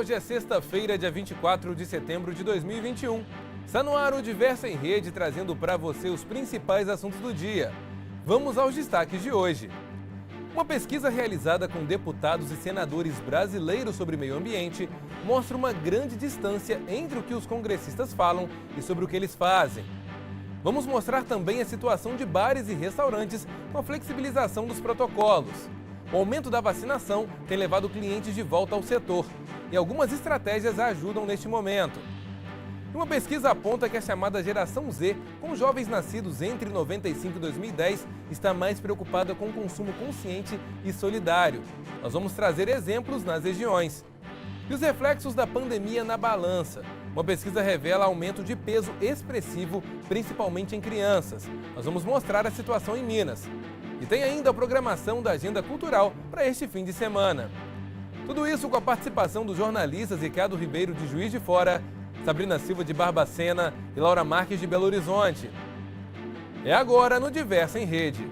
Hoje é sexta-feira, dia 24 de setembro de 2021. Está no ar o Diversa em Rede, trazendo para você os principais assuntos do dia. Vamos aos destaques de hoje. Uma pesquisa realizada com deputados e senadores brasileiros sobre meio ambiente mostra uma grande distância entre o que os congressistas falam e sobre o que eles fazem. Vamos mostrar também a situação de bares e restaurantes com a flexibilização dos protocolos. O aumento da vacinação tem levado clientes de volta ao setor e algumas estratégias ajudam neste momento. Uma pesquisa aponta que a chamada geração Z, com jovens nascidos entre 95 e 2010, está mais preocupada com o consumo consciente e solidário. Nós vamos trazer exemplos nas regiões. E os reflexos da pandemia na balança. Uma pesquisa revela aumento de peso expressivo, principalmente em crianças. Nós vamos mostrar a situação em Minas. E tem ainda a programação da agenda cultural para este fim de semana. Tudo isso com a participação dos jornalistas Ricardo Ribeiro de Juiz de Fora, Sabrina Silva de Barbacena e Laura Marques de Belo Horizonte. É agora no Diversa em Rede.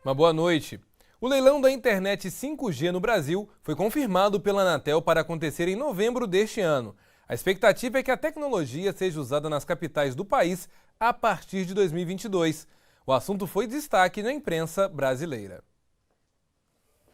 Uma boa noite. O leilão da internet 5G no Brasil foi confirmado pela Anatel para acontecer em novembro deste ano. A expectativa é que a tecnologia seja usada nas capitais do país a partir de 2022. O assunto foi destaque na imprensa brasileira.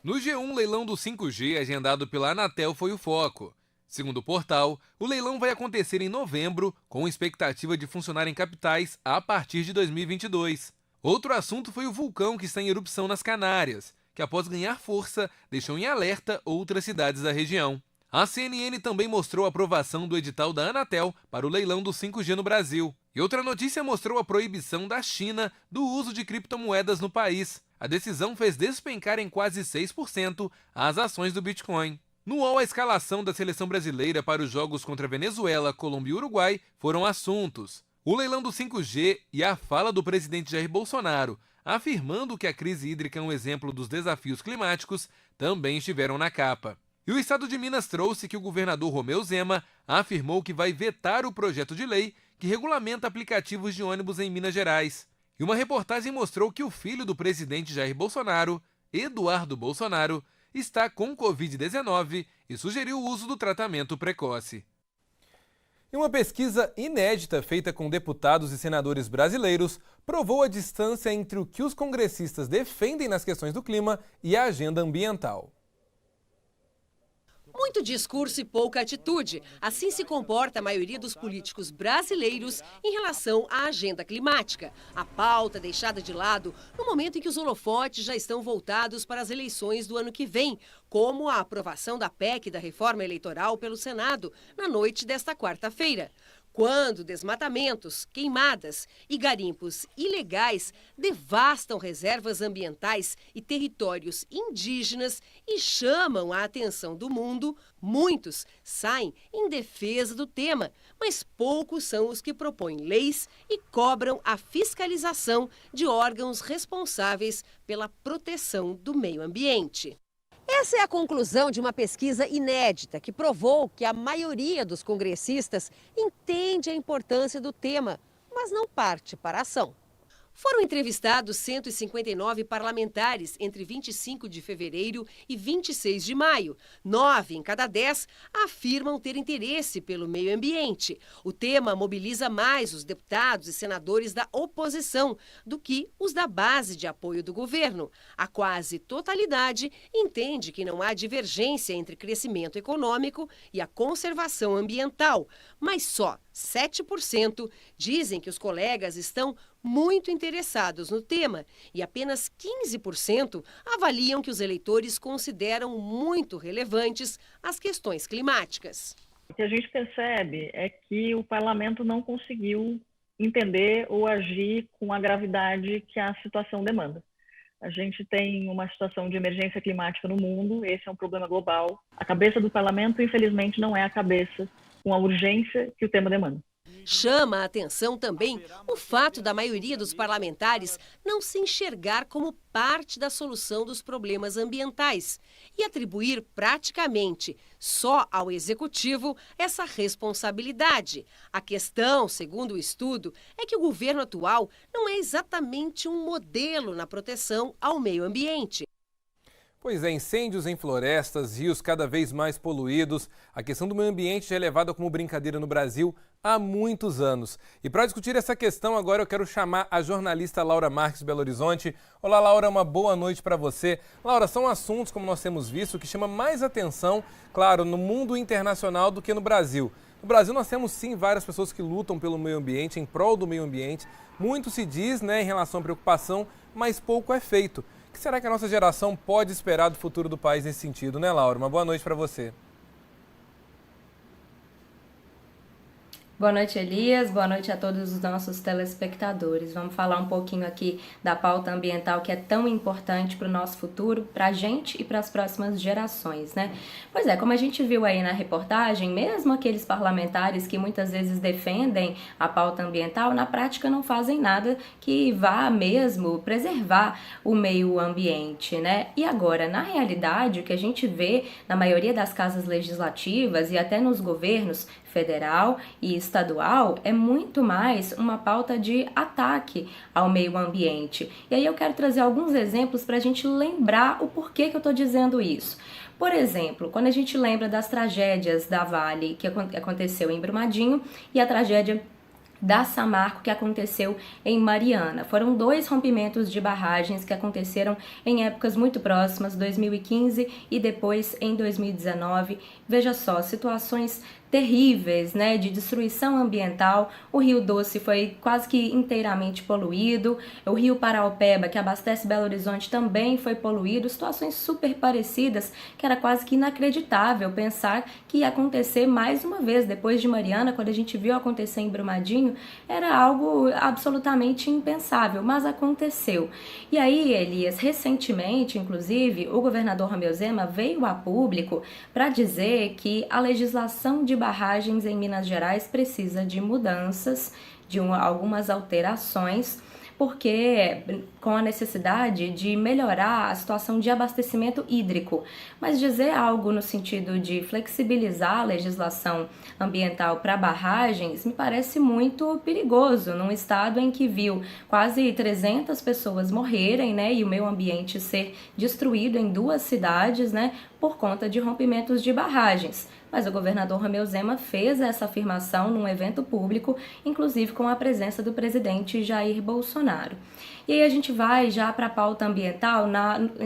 No G1, o leilão do 5G agendado pela Anatel foi o foco. Segundo o portal, o leilão vai acontecer em novembro, com expectativa de funcionar em capitais a partir de 2022. Outro assunto foi o vulcão que está em erupção nas Canárias, que após ganhar força, deixou em alerta outras cidades da região. A CNN também mostrou a aprovação do edital da Anatel para o leilão do 5G no Brasil. E outra notícia mostrou a proibição da China do uso de criptomoedas no país. A decisão fez despencar em quase 6% as ações do Bitcoin. No UOL, a escalação da seleção brasileira para os jogos contra Venezuela, Colômbia e Uruguai foram assuntos. O leilão do 5G e a fala do presidente Jair Bolsonaro, afirmando que a crise hídrica é um exemplo dos desafios climáticos, também estiveram na capa. E o estado de Minas trouxe que o governador Romeu Zema afirmou que vai vetar o projeto de lei que regulamenta aplicativos de ônibus em Minas Gerais. E uma reportagem mostrou que o filho do presidente Jair Bolsonaro, Eduardo Bolsonaro, está com Covid-19 e sugeriu o uso do tratamento precoce. E uma pesquisa inédita feita com deputados e senadores brasileiros provou a distância entre o que os congressistas defendem nas questões do clima e a agenda ambiental. Muito discurso e pouca atitude. Assim se comporta a maioria dos políticos brasileiros em relação à agenda climática. A pauta deixada de lado no momento em que os holofotes já estão voltados para as eleições do ano que vem, como a aprovação da PEC da reforma eleitoral pelo Senado na noite desta quarta-feira. Quando desmatamentos, queimadas e garimpos ilegais devastam reservas ambientais e territórios indígenas e chamam a atenção do mundo, muitos saem em defesa do tema, mas poucos são os que propõem leis e cobram a fiscalização de órgãos responsáveis pela proteção do meio ambiente. Essa é a conclusão de uma pesquisa inédita que provou que a maioria dos congressistas entende a importância do tema, mas não parte para a ação. Foram entrevistados 159 parlamentares entre 25 de fevereiro e 26 de maio. 9 em cada 10 afirmam ter interesse pelo meio ambiente. O tema mobiliza mais os deputados e senadores da oposição do que os da base de apoio do governo. A quase totalidade entende que não há divergência entre crescimento econômico e a conservação ambiental, mas só 7% dizem que os colegas estão muito interessados no tema e apenas 15% avaliam que os eleitores consideram muito relevantes as questões climáticas. O que a gente percebe é que o parlamento não conseguiu entender ou agir com a gravidade que a situação demanda. A gente tem uma situação de emergência climática no mundo, esse é um problema global. A cabeça do parlamento, infelizmente, não é a cabeça com a urgência que o tema demanda. Chama a atenção também o fato da maioria dos parlamentares não se enxergar como parte da solução dos problemas ambientais e atribuir praticamente só ao Executivo essa responsabilidade. A questão, segundo o estudo, é que o governo atual não é exatamente um modelo na proteção ao meio ambiente. Pois é, incêndios em florestas, rios cada vez mais poluídos. A questão do meio ambiente já é levada como brincadeira no Brasil há muitos anos. E para discutir essa questão, agora eu quero chamar a jornalista Laura Marques, Belo Horizonte. Olá, Laura, uma boa noite para você. Laura, são assuntos, como nós temos visto, que chamam mais atenção, claro, no mundo internacional do que no Brasil. No Brasil nós temos sim várias pessoas que lutam pelo meio ambiente, em prol do meio ambiente. Muito se diz, em relação à preocupação, mas pouco é feito. O que será que a nossa geração pode esperar do futuro do país nesse sentido, né, Laura? Uma boa noite para você. Boa noite, Elias. Boa noite a todos os nossos telespectadores. Vamos falar um pouquinho aqui da pauta ambiental que é tão importante para o nosso futuro, para a gente e para as próximas gerações, né? Pois é, como a gente viu aí na reportagem, mesmo aqueles parlamentares que muitas vezes defendem a pauta ambiental, na prática não fazem nada que vá mesmo preservar o meio ambiente, né? E agora, na realidade, o que a gente vê na maioria das casas legislativas e até nos governos federal e estadual é muito mais uma pauta de ataque ao meio ambiente. E aí eu quero trazer alguns exemplos para a gente lembrar o porquê que eu estou dizendo isso. Por exemplo, quando a gente lembra das tragédias da Vale que aconteceu em Brumadinho e a tragédia da Samarco que aconteceu em Mariana. Foram 2 rompimentos de barragens que aconteceram em épocas muito próximas, 2015 e depois em 2019. Veja só, situações terríveis, né, de destruição ambiental. O Rio Doce foi quase que inteiramente poluído. O Rio Paraopeba, que abastece Belo Horizonte, também foi poluído. Situações super parecidas, que era quase que inacreditável pensar que ia acontecer mais uma vez depois de Mariana, quando a gente viu acontecer em Brumadinho, era algo absolutamente impensável, mas aconteceu. E aí, Elias, recentemente, inclusive, o governador Romeu Zema veio a público para dizer que a legislação de barragens em Minas Gerais precisa de mudanças, de algumas alterações, porque com a necessidade de melhorar a situação de abastecimento hídrico. Mas dizer algo no sentido de flexibilizar a legislação ambiental para barragens me parece muito perigoso, num estado em que viu quase 300 pessoas morrerem, né, e o meio ambiente ser destruído em 2 cidades, né, por conta de rompimentos de barragens. Mas o governador Romeu Zema fez essa afirmação num evento público, inclusive com a presença do presidente Jair Bolsonaro. E aí a gente vai já para a pauta ambiental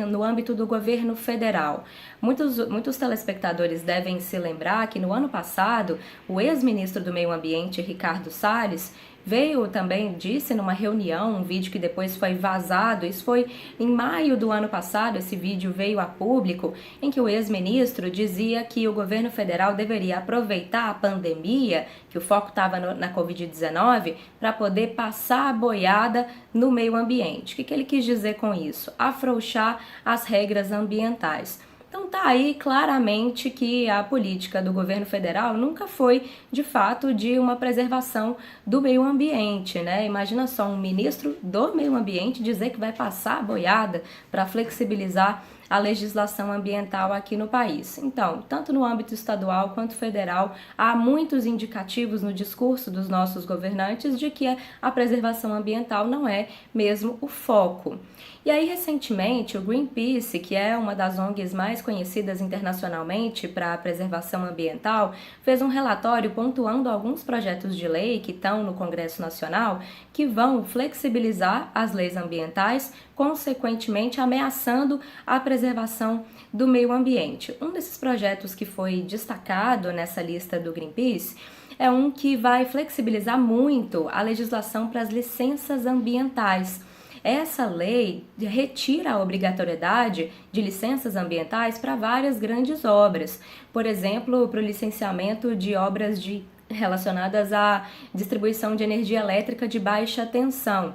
no âmbito do governo federal. Muitos telespectadores devem se lembrar que no ano passado, o ex-ministro do Meio Ambiente, Ricardo Salles, veio também, disse numa reunião, um vídeo que depois foi vazado, isso foi em maio do ano passado, esse vídeo veio a público, em que o ex-ministro dizia que o governo federal deveria aproveitar a pandemia, que o foco estava na Covid-19, para poder passar a boiada no meio ambiente. O que ele quis dizer com isso? Afrouxar as regras ambientais. Então tá aí claramente que a política do governo federal nunca foi, de fato, de uma preservação do meio ambiente, né? Imagina só um ministro do meio ambiente dizer que vai passar a boiada para flexibilizar a legislação ambiental aqui no país. Então, tanto no âmbito estadual quanto federal, há muitos indicativos no discurso dos nossos governantes de que a preservação ambiental não é mesmo o foco. E aí, recentemente, o Greenpeace, que é uma das ONGs mais conhecidas internacionalmente para a preservação ambiental, fez um relatório pontuando alguns projetos de lei que estão no Congresso Nacional que vão flexibilizar as leis ambientais, consequentemente ameaçando a preservação do meio ambiente. Um desses projetos que foi destacado nessa lista do Greenpeace é um que vai flexibilizar muito a legislação para as licenças ambientais. Essa lei retira a obrigatoriedade de licenças ambientais para várias grandes obras. Por exemplo, para o licenciamento de obras relacionadas à distribuição de energia elétrica de baixa tensão.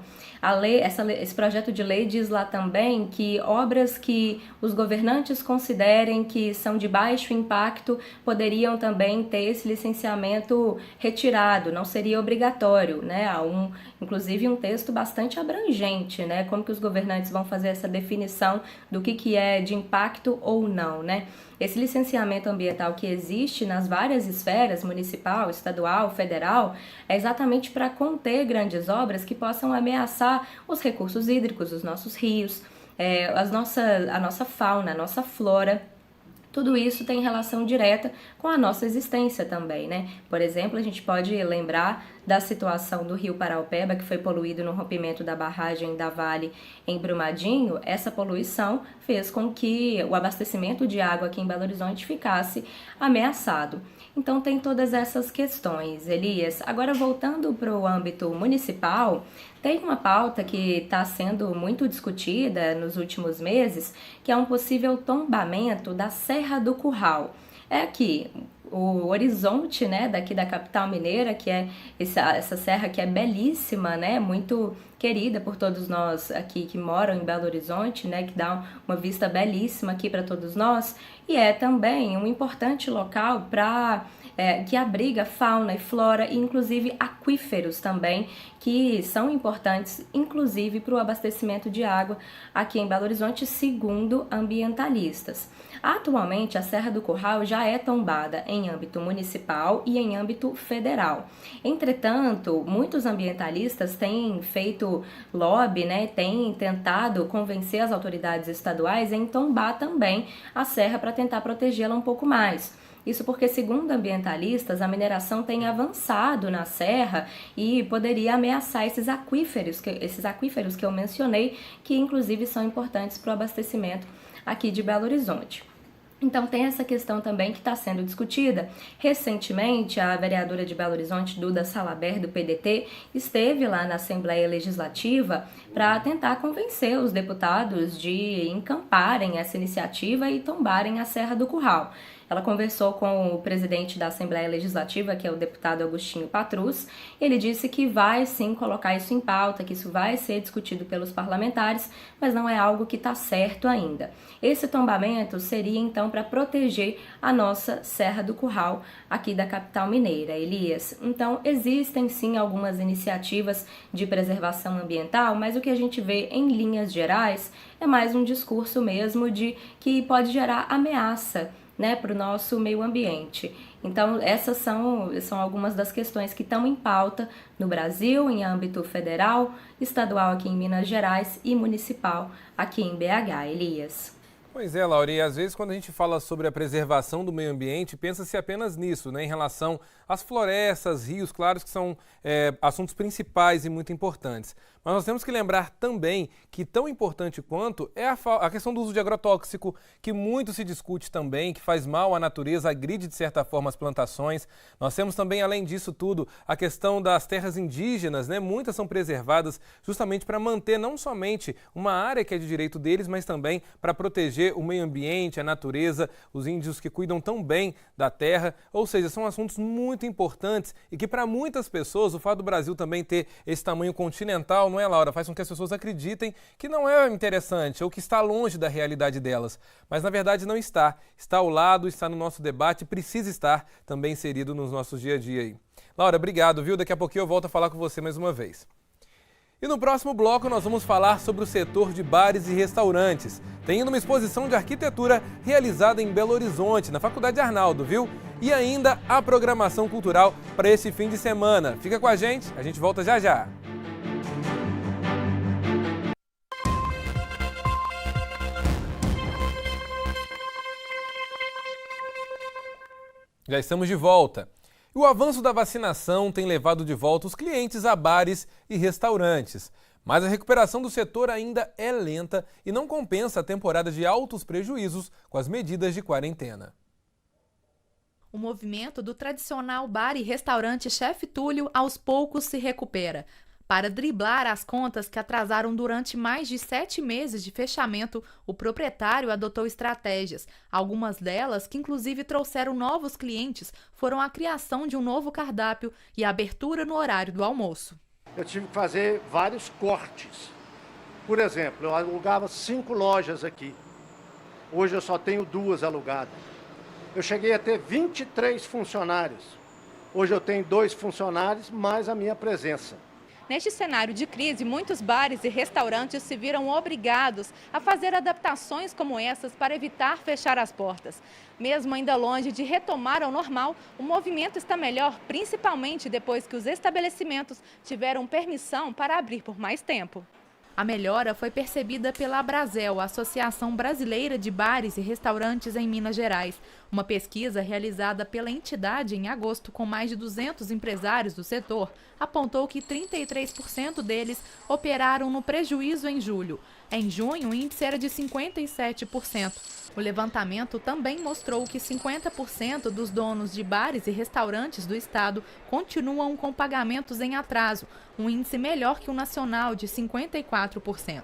Esse projeto de lei diz lá também que obras que os governantes considerem que são de baixo impacto poderiam também ter esse licenciamento retirado, não seria obrigatório, né? Há inclusive um texto bastante abrangente, né? Como que os governantes vão fazer essa definição do que é de impacto ou não, né? Esse licenciamento ambiental que existe nas várias esferas, municipal, estadual, federal, é exatamente para conter grandes obras que possam ameaçar os recursos hídricos, os nossos rios, a nossa fauna, a nossa flora. Tudo isso tem relação direta com a nossa existência também, né? Por exemplo, a gente pode lembrar da situação do rio Paraopeba, que foi poluído no rompimento da barragem da Vale em Brumadinho. Essa poluição fez com que o abastecimento de água aqui em Belo Horizonte ficasse ameaçado. Então tem todas essas questões, Elias. Agora, voltando para o âmbito municipal, tem uma pauta que está sendo muito discutida nos últimos meses, que é um possível tombamento da Serra do Curral. É aqui, o horizonte, né, daqui da capital mineira, que é essa serra que é belíssima, né, muito querida por todos nós aqui que moram em Belo Horizonte, né, que dá uma vista belíssima aqui para todos nós, e é também um importante local que abriga fauna e flora, e inclusive aquíferos também, que são importantes, inclusive para o abastecimento de água aqui em Belo Horizonte, segundo ambientalistas. Atualmente, a Serra do Curral já é tombada em âmbito municipal e em âmbito federal. Entretanto, muitos ambientalistas têm feito lobby, né, têm tentado convencer as autoridades estaduais em tombar também a serra para tentar protegê-la um pouco mais. Isso porque, segundo ambientalistas, a mineração tem avançado na serra e poderia ameaçar esses aquíferos que eu mencionei, que inclusive são importantes para o abastecimento aqui de Belo Horizonte. Então tem essa questão também que está sendo discutida. Recentemente, a vereadora de Belo Horizonte, Duda Salabert, do PDT, esteve lá na Assembleia Legislativa para tentar convencer os deputados de encamparem essa iniciativa e tombarem a Serra do Curral. Ela conversou com o presidente da Assembleia Legislativa, que é o deputado Agostinho Patrus. Ele disse que vai sim colocar isso em pauta, que isso vai ser discutido pelos parlamentares, mas não é algo que está certo ainda. Esse tombamento seria então para proteger a nossa Serra do Curral aqui da capital mineira, Elias. Então existem sim algumas iniciativas de preservação ambiental, mas o que a gente vê em linhas gerais é mais um discurso mesmo de que pode gerar ameaça, né, para o nosso meio ambiente. Então, essas são algumas das questões que estão em pauta no Brasil, em âmbito federal, estadual aqui em Minas Gerais e municipal aqui em BH, Elias. Pois é, Laura, e às vezes quando a gente fala sobre a preservação do meio ambiente, pensa-se apenas nisso, né, em relação às florestas, rios, claro que são assuntos principais e muito importantes. Mas nós temos que lembrar também que tão importante quanto é a questão do uso de agrotóxico, que muito se discute também, que faz mal à natureza, agride de certa forma as plantações. Nós temos também, além disso tudo, a questão das terras indígenas, né? Muitas são preservadas justamente para manter não somente uma área que é de direito deles, mas também para proteger o meio ambiente, a natureza, os índios que cuidam tão bem da terra. Ou seja, são assuntos muito importantes e que para muitas pessoas, o fato do Brasil também ter esse tamanho continental, não é, Laura? Faz com que as pessoas acreditem que não é interessante ou que está longe da realidade delas. Mas, na verdade, não está. Está ao lado, está no nosso debate e precisa estar também inserido nos nossos dia a dia aí. Laura, obrigado, viu? Daqui a pouquinho eu volto a falar com você mais uma vez. E no próximo bloco nós vamos falar sobre o setor de bares e restaurantes. Tem ainda uma exposição de arquitetura realizada em Belo Horizonte, na Faculdade Arnaldo, viu? E ainda a programação cultural para esse fim de semana. Fica com a gente volta já já. Já estamos de volta. E o avanço da vacinação tem levado de volta os clientes a bares e restaurantes. Mas a recuperação do setor ainda é lenta e não compensa a temporada de altos prejuízos com as medidas de quarentena. O movimento do tradicional bar e restaurante Chefe Túlio aos poucos se recupera. Para driblar as contas que atrasaram durante mais de 7 meses de fechamento, o proprietário adotou estratégias. Algumas delas, que inclusive trouxeram novos clientes, foram a criação de um novo cardápio e a abertura no horário do almoço. eu tive que fazer vários cortes. Por exemplo, eu alugava 5 lojas aqui. Hoje eu só tenho 2 alugadas. Eu cheguei a ter 23 funcionários. Hoje eu tenho 2 funcionários, mais a minha presença. Neste cenário de crise, muitos bares e restaurantes se viram obrigados a fazer adaptações como essas para evitar fechar as portas. Mesmo ainda longe de retomar ao normal, o movimento está melhor, principalmente depois que os estabelecimentos tiveram permissão para abrir por mais tempo. A melhora foi percebida pela Abrazel, Associação Brasileira de Bares e Restaurantes em Minas Gerais. Uma pesquisa realizada pela entidade em agosto com mais de 200 empresários do setor apontou que 33% deles operaram no prejuízo em julho. Em junho, o índice era de 57%. O levantamento também mostrou que 50% dos donos de bares e restaurantes do estado continuam com pagamentos em atraso, um índice melhor que o nacional de 54%.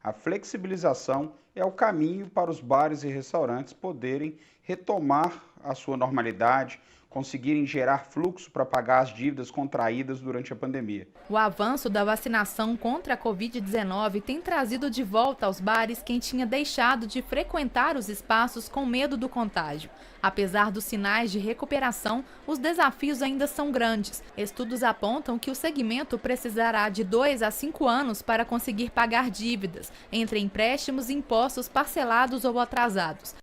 A flexibilização é o caminho para os bares e restaurantes poderem retomar a sua normalidade, conseguirem gerar fluxo para pagar as dívidas contraídas durante a pandemia. O avanço da vacinação contra a Covid-19 tem trazido de volta aos bares quem tinha deixado de frequentar os espaços com medo do contágio. Apesar dos sinais de recuperação, os desafios ainda são grandes. Estudos apontam que o segmento precisará de 2 a 5 anos para conseguir pagar dívidas, entre empréstimos e impostos parcelados ou atrasados.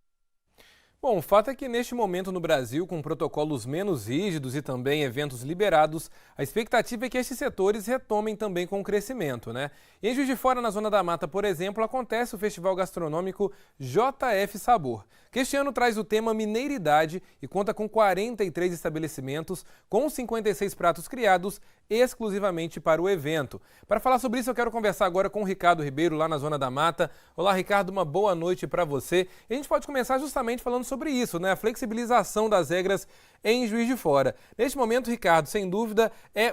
Bom, o fato é que neste momento no Brasil, com protocolos menos rígidos e também eventos liberados, a expectativa é que estes setores retomem também com o crescimento, né? E em Juiz de Fora, na Zona da Mata, por exemplo, acontece o festival gastronômico JF Sabor, que este ano traz o tema Mineiridade e conta com 43 estabelecimentos, com 56 pratos criados exclusivamente para o evento. Para falar sobre isso, eu quero conversar agora com o Ricardo Ribeiro, lá na Zona da Mata. Olá, Ricardo, uma boa noite para você. E a gente pode começar justamente falando sobre isso, né? A flexibilização das regras em Juiz de Fora. Neste momento, Ricardo, sem dúvida, é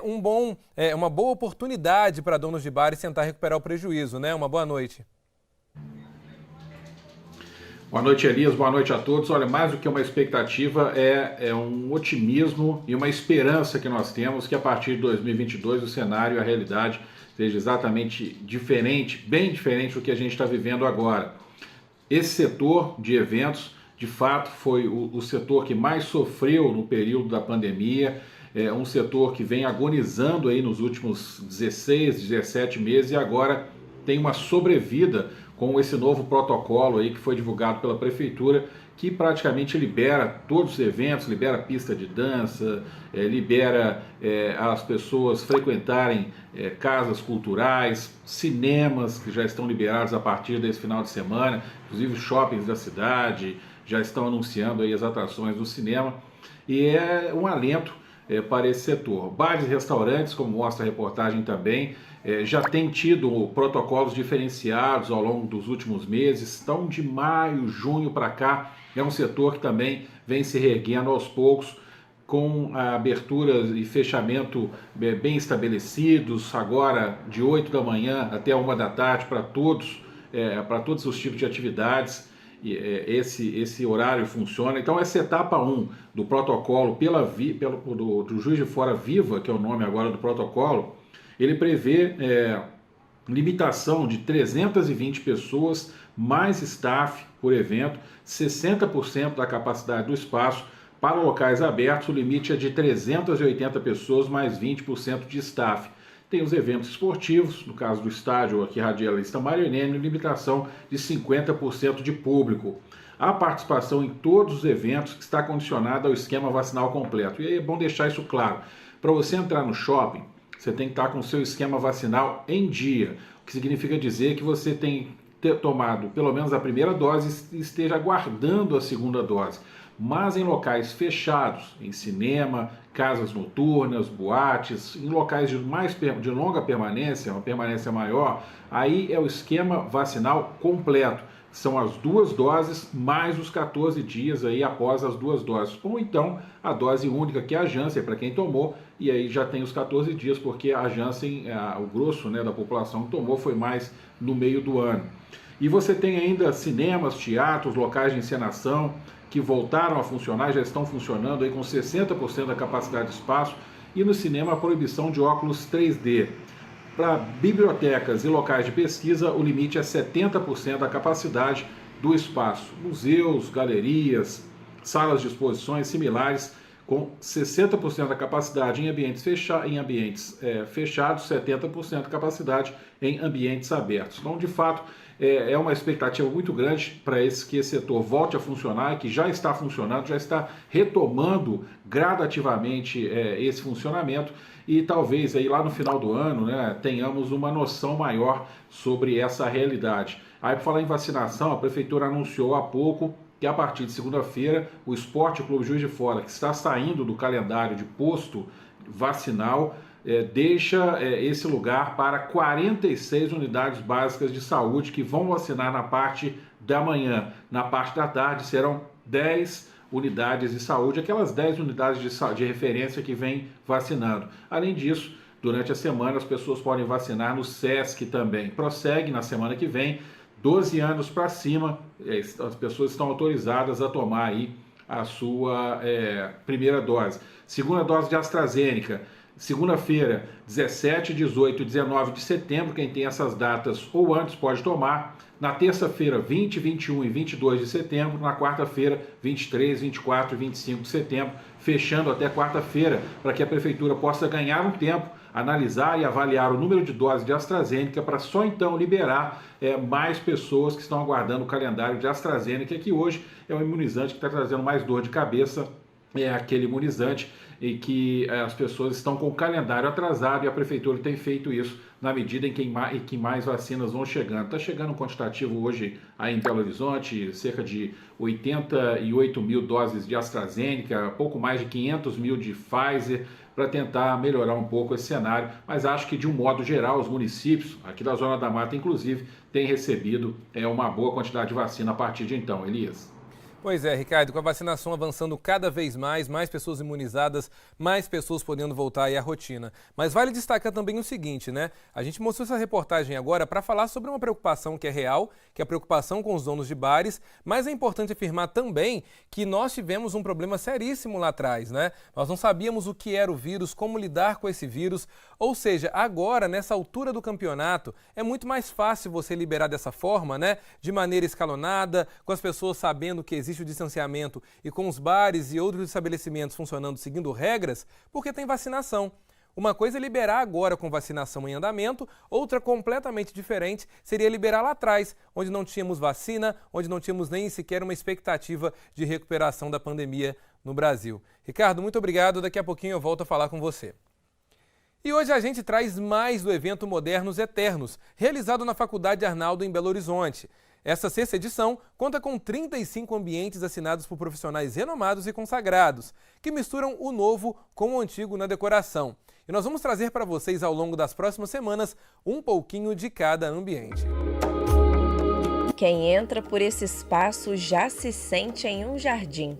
uma boa oportunidade para donos de bares tentar recuperar o prejuízo, né? Uma boa noite. Boa noite, Elias. Boa noite a todos. Olha, mais do que uma expectativa, é um otimismo e uma esperança que nós temos que a partir de 2022 o cenário e a realidade seja exatamente diferente, bem diferente do que a gente está vivendo agora. Esse setor de eventos, de fato, foi o setor que mais sofreu no período da pandemia, é um setor que vem agonizando aí nos últimos 16, 17 meses e agora tem uma sobrevida com esse novo protocolo aí que foi divulgado pela Prefeitura, que praticamente libera todos os eventos, libera pista de dança, libera as pessoas frequentarem casas culturais, cinemas que já estão liberados a partir desse final de semana, inclusive os shoppings da cidade já estão anunciando aí as atrações do cinema, e é um alento para esse setor. Bares e restaurantes, como mostra a reportagem também, já tem tido protocolos diferenciados ao longo dos últimos meses, estão de maio, junho para cá, é um setor que também vem se reerguendo aos poucos, com a abertura e fechamento bem estabelecidos, agora de 8 da manhã até 1 da tarde para todos os tipos de atividades. Esse horário funciona. Então essa etapa 1 do protocolo do Juiz de Fora Viva, que é o nome agora do protocolo, ele prevê limitação de 320 pessoas, mais staff por evento, 60% da capacidade do espaço. Para locais abertos, o limite é de 380 pessoas, mais 20% de staff. Tem os eventos esportivos, no caso do estádio aqui Radialista Marinênio, limitação de 50% de público. A participação em todos os eventos que está condicionada ao esquema vacinal completo. E aí é bom deixar isso claro. Para você entrar no shopping, você tem que estar com o seu esquema vacinal em dia, o que significa dizer que você tem que ter tomado pelo menos a primeira dose e esteja aguardando a segunda dose. Mas em locais fechados, em cinema, casas noturnas, boates, em locais de longa permanência, uma permanência maior, aí é o esquema vacinal completo. São as 2 doses mais os 14 dias aí após as 2 doses. Ou então a dose única, que é a Janssen, para quem tomou, e aí já tem os 14 dias, porque a Janssen, o grosso da população que tomou foi mais no meio do ano. E você tem ainda cinemas, teatros, locais de encenação, que voltaram a funcionar, já estão funcionando aí com 60% da capacidade de espaço, e no cinema a proibição de óculos 3D. Para bibliotecas e locais de pesquisa, o limite é 70% da capacidade do espaço. Museus, galerias, salas de exposições similares, com 60% da capacidade em ambientes fechados, 70% da capacidade em ambientes abertos. Então, de fato, é uma expectativa muito grande para que esse setor volte a funcionar, que já está funcionando, já está retomando gradativamente esse funcionamento, e talvez aí lá no final do ano, né, tenhamos uma noção maior sobre essa realidade. Aí, para falar em vacinação, a Prefeitura anunciou há pouco que a partir de segunda-feira o Esporte Clube Juiz de Fora, que está saindo do calendário de posto vacinal, deixa esse lugar para 46 unidades básicas de saúde que vão vacinar na parte da manhã. Na parte da tarde serão 10 unidades de saúde, aquelas 10 unidades de referência que vem vacinando. Além disso, durante a semana as pessoas podem vacinar no SESC também. Prossegue na semana que vem, 12 anos para cima, as pessoas estão autorizadas a tomar aí a sua primeira dose. Segunda dose de AstraZeneca, segunda-feira, 17, 18 e 19 de setembro, quem tem essas datas ou antes pode tomar. Na terça-feira, 20, 21 e 22 de setembro. Na quarta-feira, 23, 24 e 25 de setembro. Fechando até quarta-feira, para que a Prefeitura possa ganhar um tempo, analisar e avaliar o número de doses de AstraZeneca, para só então liberar mais pessoas que estão aguardando o calendário de AstraZeneca, que hoje é um imunizante que está trazendo mais dor de cabeça, aquele imunizante, e que as pessoas estão com o calendário atrasado, e a Prefeitura tem feito isso na medida em que mais vacinas vão chegando. Está chegando um quantitativo hoje aí em Belo Horizonte, cerca de 88 mil doses de AstraZeneca, pouco mais de 500 mil de Pfizer, para tentar melhorar um pouco esse cenário, mas acho que de um modo geral os municípios, aqui da Zona da Mata inclusive, têm recebido uma boa quantidade de vacina a partir de então. Elias? Pois é, Ricardo, com a vacinação avançando cada vez mais pessoas imunizadas, mais pessoas podendo voltar aí à rotina. Mas vale destacar também o seguinte, né? A gente mostrou essa reportagem agora para falar sobre uma preocupação que é real, que é a preocupação com os donos de bares, mas é importante afirmar também que nós tivemos um problema seríssimo lá atrás, né? Nós não sabíamos o que era o vírus, como lidar com esse vírus, ou seja, agora, nessa altura do campeonato, é muito mais fácil você liberar dessa forma, né? De maneira escalonada, com as pessoas sabendo que existe o distanciamento e com os bares e outros estabelecimentos funcionando seguindo regras, porque tem vacinação. Uma coisa é liberar agora com vacinação em andamento, outra completamente diferente seria liberar lá atrás, onde não tínhamos vacina, onde não tínhamos nem sequer uma expectativa de recuperação da pandemia no Brasil. Ricardo, muito obrigado. Daqui a pouquinho eu volto a falar com você. E hoje a gente traz mais do evento Modernos Eternos, realizado na Faculdade Arnaldo em Belo Horizonte. Essa sexta edição conta com 35 ambientes assinados por profissionais renomados e consagrados, que misturam o novo com o antigo na decoração. E nós vamos trazer para vocês ao longo das próximas semanas um pouquinho de cada ambiente. Quem entra por esse espaço já se sente em um jardim.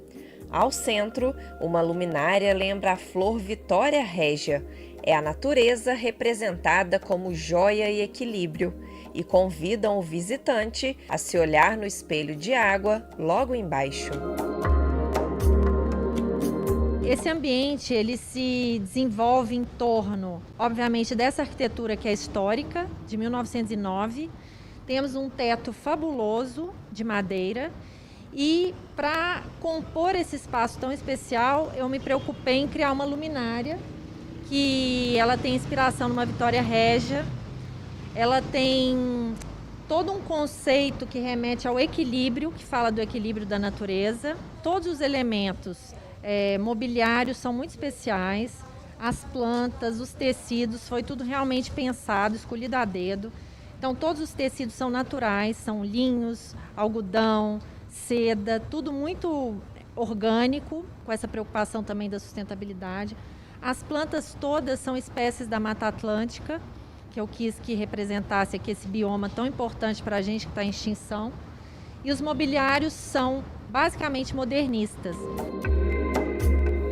Ao centro, uma luminária lembra a flor Vitória Régia. É a natureza representada como joia e equilíbrio, e convidam o visitante a se olhar no espelho de água logo embaixo. Esse ambiente ele se desenvolve em torno, obviamente, dessa arquitetura que é histórica, de 1909. Temos um teto fabuloso de madeira e, para compor esse espaço tão especial, eu me preocupei em criar uma luminária que ela tem inspiração numa Vitória Régia. Ela tem todo um conceito que remete ao equilíbrio, que fala do equilíbrio da natureza. Todos os elementos mobiliários são muito especiais. As plantas, os tecidos, foi tudo realmente pensado, escolhido a dedo. Então todos os tecidos são naturais, são linhos, algodão, seda, tudo muito orgânico, com essa preocupação também da sustentabilidade. As plantas todas são espécies da Mata Atlântica, que eu quis que representasse aqui esse bioma tão importante para a gente que está em extinção. E os mobiliários são basicamente modernistas.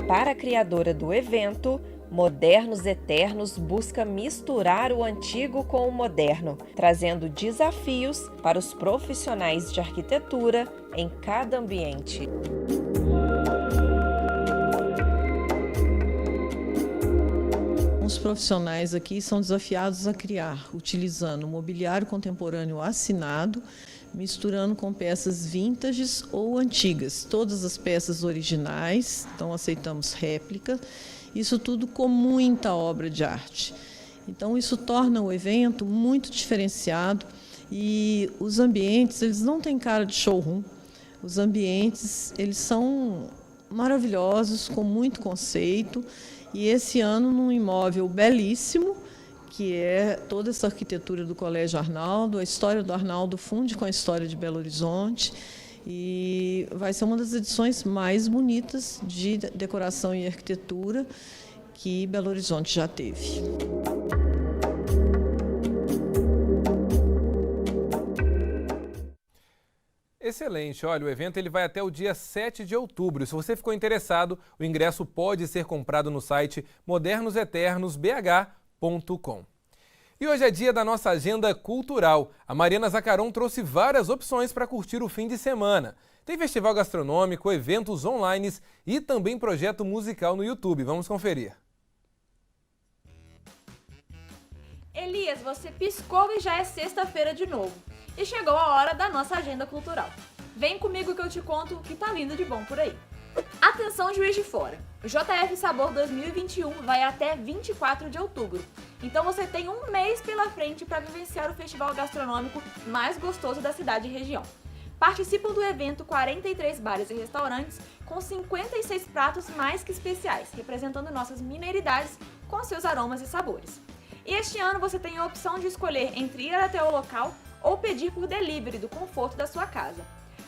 Para a criadora do evento, Modernos Eternos busca misturar o antigo com o moderno, trazendo desafios para os profissionais de arquitetura em cada ambiente. Os profissionais aqui são desafiados a criar, utilizando mobiliário contemporâneo assinado, misturando com peças vintages ou antigas. Todas as peças originais, então aceitamos réplica, isso tudo com muita obra de arte. Então isso torna o evento muito diferenciado e os ambientes, eles não têm cara de showroom. Os ambientes, eles são maravilhosos, com muito conceito, e esse ano num imóvel belíssimo, que é toda essa arquitetura do Colégio Arnaldo, a história do Arnaldo funde com a história de Belo Horizonte, e vai ser uma das edições mais bonitas de decoração e arquitetura que Belo Horizonte já teve. Excelente, olha, o evento ele vai até o dia 7 de outubro. Se você ficou interessado, o ingresso pode ser comprado no site modernoseternosbh.com. E hoje é dia da nossa agenda cultural. A Mariana Zacaron trouxe várias opções para curtir o fim de semana. Tem festival gastronômico, eventos online e também projeto musical no YouTube. Vamos conferir. Elias, você piscou e já é sexta-feira de novo. E chegou a hora da nossa agenda cultural. Vem comigo que eu te conto o que tá vindo de bom por aí. Atenção, Juiz de Fora! O JF Sabor 2021 vai até 24 de outubro. Então você tem um mês pela frente para vivenciar o festival gastronômico mais gostoso da cidade e região. Participam do evento 43 bares e restaurantes com 56 pratos mais que especiais, representando nossas mineiridades com seus aromas e sabores. E este ano você tem a opção de escolher entre ir até o local ou pedir por delivery do conforto da sua casa.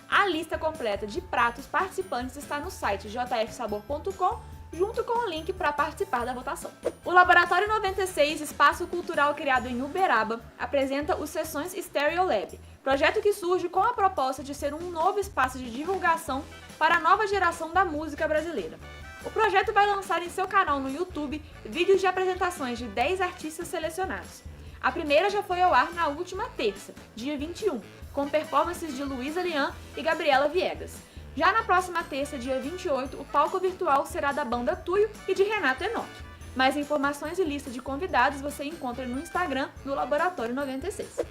A lista completa de pratos participantes está no site jfsabor.com, junto com o link para participar da votação. O Laboratório 96, espaço cultural criado em Uberaba, apresenta os Sessões Stereo Lab, projeto que surge com a proposta de ser um novo espaço de divulgação para a nova geração da música brasileira. O projeto vai lançar em seu canal no YouTube vídeos de apresentações de 10 artistas selecionados. A primeira já foi ao ar na última terça, dia 21, com performances de Luísa Lian e Gabriela Viegas. Já na próxima terça, dia 28, o palco virtual será da banda Tuyo e de Renato Enoch. Mais informações e lista de convidados você encontra no Instagram do Laboratório 96.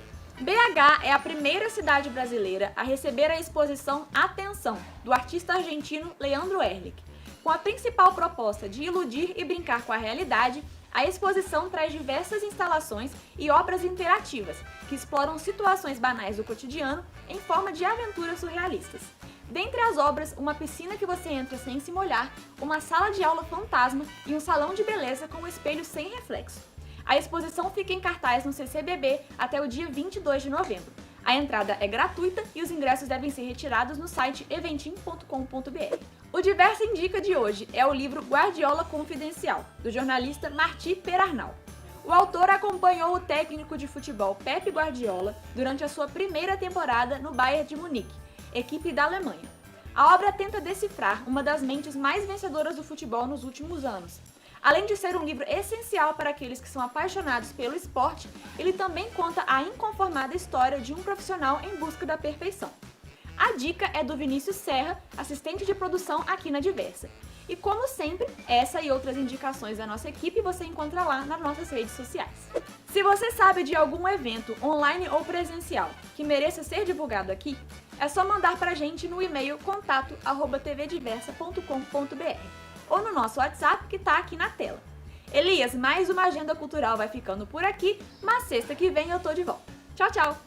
BH é a primeira cidade brasileira a receber a exposição Atenção, do artista argentino Leandro Erlich. Com a principal proposta de iludir e brincar com a realidade, a exposição traz diversas instalações e obras interativas que exploram situações banais do cotidiano em forma de aventuras surrealistas. Dentre as obras, uma piscina que você entra sem se molhar, uma sala de aula fantasma e um salão de beleza com um espelho sem reflexo. A exposição fica em cartaz no CCBB até o dia 22 de novembro. A entrada é gratuita e os ingressos devem ser retirados no site eventim.com.br. O Diversa Indica de hoje é o livro Guardiola Confidencial, do jornalista Martí Perarnal. O autor acompanhou o técnico de futebol Pep Guardiola durante a sua primeira temporada no Bayern de Munique, equipe da Alemanha. A obra tenta decifrar uma das mentes mais vencedoras do futebol nos últimos anos. Além de ser um livro essencial para aqueles que são apaixonados pelo esporte, ele também conta a inconformada história de um profissional em busca da perfeição. A dica é do Vinícius Serra, assistente de produção aqui na Diversa. E como sempre, essa e outras indicações da nossa equipe você encontra lá nas nossas redes sociais. Se você sabe de algum evento online ou presencial que mereça ser divulgado aqui, é só mandar pra gente no e-mail contato@tvdiversa.com.br ou no nosso WhatsApp que tá aqui na tela. Elias, mais uma agenda cultural vai ficando por aqui, mas sexta que vem eu tô de volta. Tchau, tchau!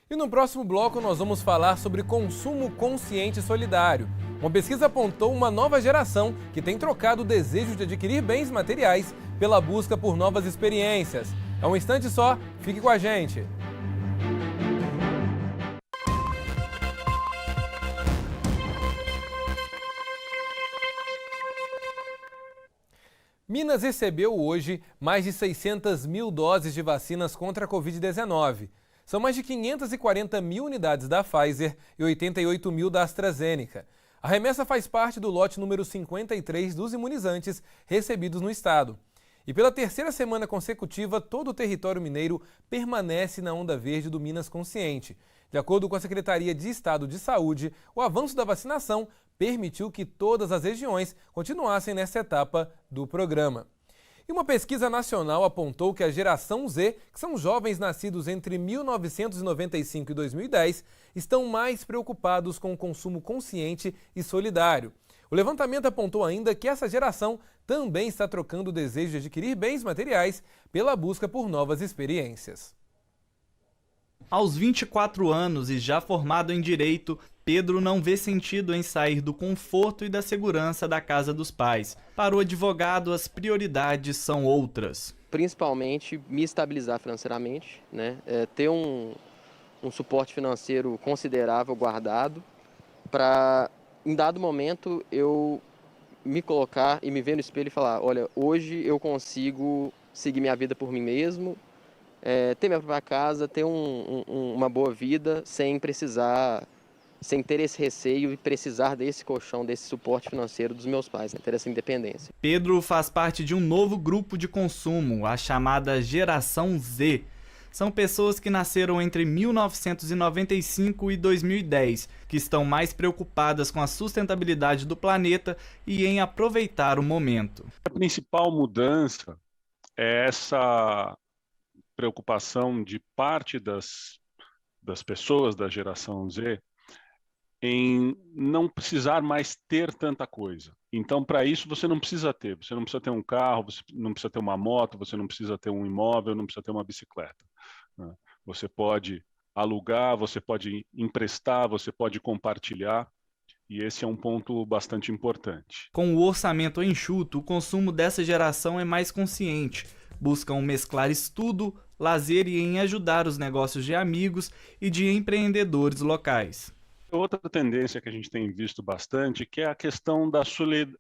E no próximo bloco nós vamos falar sobre consumo consciente e solidário. Uma pesquisa apontou uma nova geração que tem trocado o desejo de adquirir bens materiais pela busca por novas experiências. É um instante só, fique com a gente! Minas recebeu hoje mais de 600 mil doses de vacinas contra a Covid-19. São mais de 540 mil unidades da Pfizer e 88 mil da AstraZeneca. A remessa faz parte do lote número 53 dos imunizantes recebidos no estado. E pela terceira semana consecutiva, todo o território mineiro permanece na onda verde do Minas Consciente. De acordo com a Secretaria de Estado de Saúde, o avanço da vacinação permitiu que todas as regiões continuassem nessa etapa do programa. E uma pesquisa nacional apontou que a geração Z, que são jovens nascidos entre 1995 e 2010, estão mais preocupados com o consumo consciente e solidário. O levantamento apontou ainda que essa geração também está trocando o desejo de adquirir bens materiais pela busca por novas experiências. Aos 24 anos e já formado em Direito, Pedro não vê sentido em sair do conforto e da segurança da casa dos pais. Para o advogado, as prioridades são outras. Principalmente me estabilizar financeiramente, né? Ter um suporte financeiro considerável guardado para, em dado momento, eu me colocar e me ver no espelho e falar, olha, hoje eu consigo seguir minha vida por mim mesmo, ter minha própria casa, ter uma boa vida sem ter esse receio e precisar desse colchão, desse suporte financeiro dos meus pais, né? Ter essa independência. Pedro faz parte de um novo grupo de consumo, a chamada Geração Z. São pessoas que nasceram entre 1995 e 2010, que estão mais preocupadas com a sustentabilidade do planeta e em aproveitar o momento. A principal mudança é essa preocupação de parte das pessoas da Geração Z em não precisar mais ter tanta coisa. Então, para isso, você não precisa ter um carro, você não precisa ter uma moto, você não precisa ter um imóvel, não precisa ter uma bicicleta, né? Você pode alugar, você pode emprestar, você pode compartilhar, e esse é um ponto bastante importante. Com o orçamento enxuto, o consumo dessa geração é mais consciente. Buscam mesclar estudo, lazer e em ajudar os negócios de amigos e de empreendedores locais. Outra tendência que a gente tem visto bastante, que é a questão da